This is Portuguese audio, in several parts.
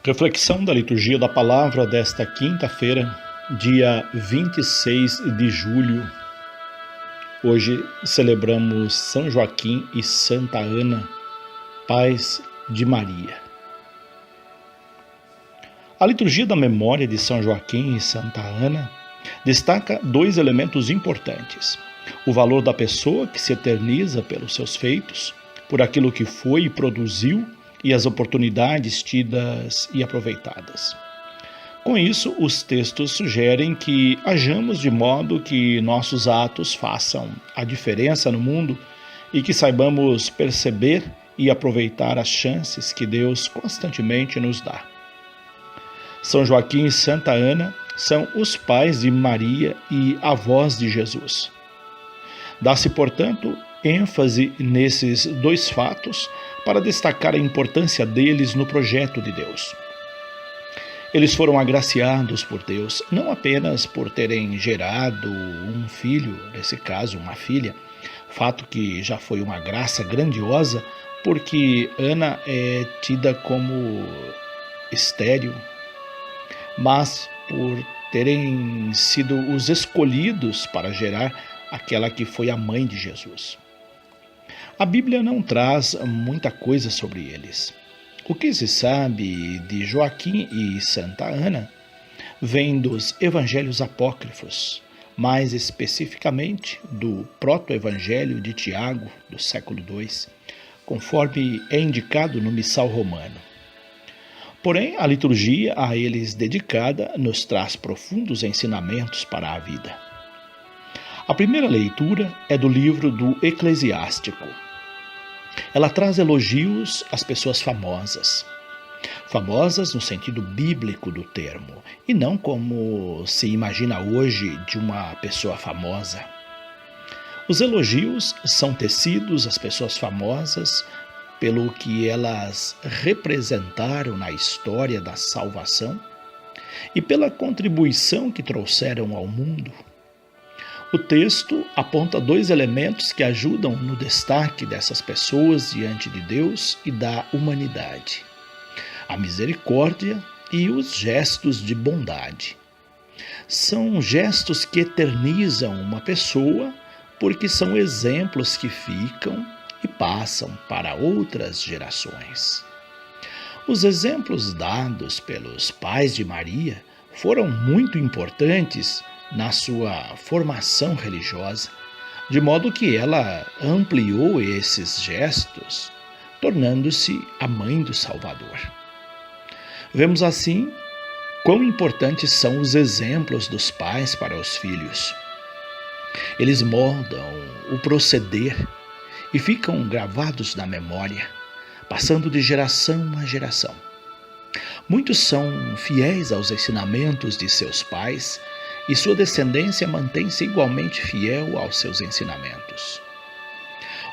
Reflexão da liturgia da palavra desta quinta-feira, dia 26 de julho. Hoje celebramos São Joaquim e Santa Ana, pais de Maria. A liturgia da memória de São Joaquim e Santa Ana destaca dois elementos importantes: o valor da pessoa que se eterniza pelos seus feitos, por aquilo que foi e produziu, e as oportunidades tidas e aproveitadas. Com isso, os textos sugerem que hajamos de modo que nossos atos façam a diferença no mundo e que saibamos perceber e aproveitar as chances que Deus constantemente nos dá. São Joaquim e Santa Ana são os pais de Maria e avós de Jesus. Dá-se, portanto, ênfase nesses dois fatos para destacar a importância deles no projeto de Deus. Eles foram agraciados por Deus não apenas por terem gerado um filho, nesse caso uma filha, fato que já foi uma graça grandiosa, porque Ana é tida como estéril, mas por terem sido os escolhidos para gerar aquela que foi a mãe de Jesus. A Bíblia não traz muita coisa sobre eles. O que se sabe de Joaquim e Santa Ana vem dos evangelhos apócrifos, mais especificamente do proto-evangelho de Tiago, do século II, conforme é indicado no Missal Romano. Porém, a liturgia a eles dedicada nos traz profundos ensinamentos para a vida. A primeira leitura é do livro do Eclesiástico. Ela traz elogios às pessoas famosas. Famosas no sentido bíblico do termo, e não como se imagina hoje de uma pessoa famosa. Os elogios são tecidos às pessoas famosas pelo que elas representaram na história da salvação e pela contribuição que trouxeram ao mundo. O texto aponta dois elementos que ajudam no destaque dessas pessoas diante de Deus e da humanidade: a misericórdia e os gestos de bondade. São gestos que eternizam uma pessoa porque são exemplos que ficam e passam para outras gerações. Os exemplos dados pelos pais de Maria foram muito importantes na sua formação religiosa, de modo que ela ampliou esses gestos, tornando-se a mãe do Salvador. Vemos assim quão importantes são os exemplos dos pais para os filhos. Eles moldam o proceder e ficam gravados na memória, passando de geração a geração. Muitos são fiéis aos ensinamentos de seus pais e sua descendência mantém-se igualmente fiel aos seus ensinamentos.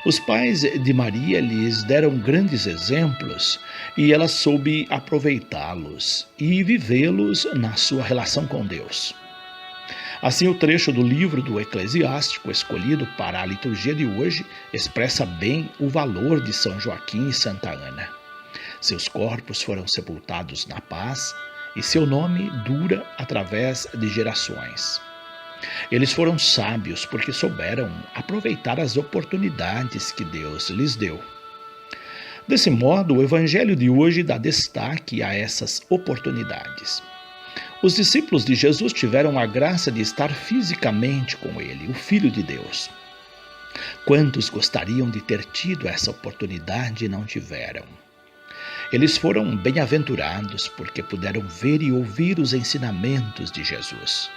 Os pais de Maria lhes deram grandes exemplos e ela soube aproveitá-los e vivê-los na sua relação com Deus. Assim, o trecho do livro do Eclesiástico escolhido para a liturgia de hoje expressa bem o valor de São Joaquim e Santa Ana. Seus corpos foram sepultados na paz e seu nome dura através de gerações. Eles foram sábios porque souberam aproveitar as oportunidades que Deus lhes deu. Desse modo, o Evangelho de hoje dá destaque a essas oportunidades. Os discípulos de Jesus tiveram a graça de estar fisicamente com ele, o Filho de Deus. Quantos gostariam de ter tido essa oportunidade e não tiveram? Eles foram bem-aventurados porque puderam ver e ouvir os ensinamentos de Jesus.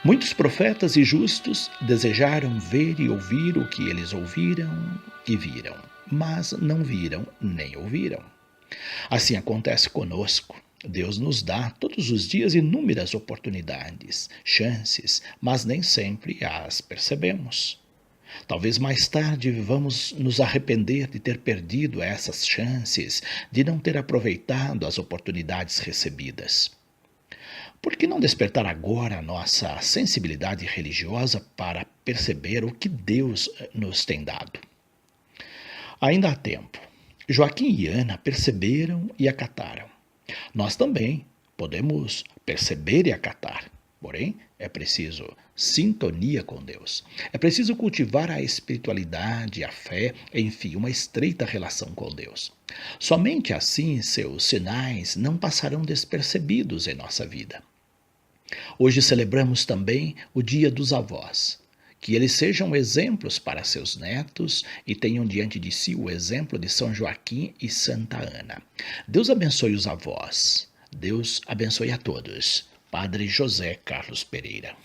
Muitos profetas e justos desejaram ver e ouvir o que eles ouviram e viram, mas não viram nem ouviram. Assim acontece conosco. Deus nos dá todos os dias inúmeras oportunidades, chances, mas nem sempre as percebemos. Talvez mais tarde vamos nos arrepender de ter perdido essas chances, de não ter aproveitado as oportunidades recebidas. Por que não despertar agora a nossa sensibilidade religiosa para perceber o que Deus nos tem dado? Ainda há tempo. Joaquim e Ana perceberam e acataram. Nós também podemos perceber e acatar, porém é preciso sintonia com Deus. É preciso cultivar a espiritualidade, a fé, enfim, uma estreita relação com Deus. Somente assim seus sinais não passarão despercebidos em nossa vida. Hoje celebramos também o Dia dos Avós. Que eles sejam exemplos para seus netos e tenham diante de si o exemplo de São Joaquim e Santa Ana. Deus abençoe os avós. Deus abençoe a todos. Padre José Carlos Pereira.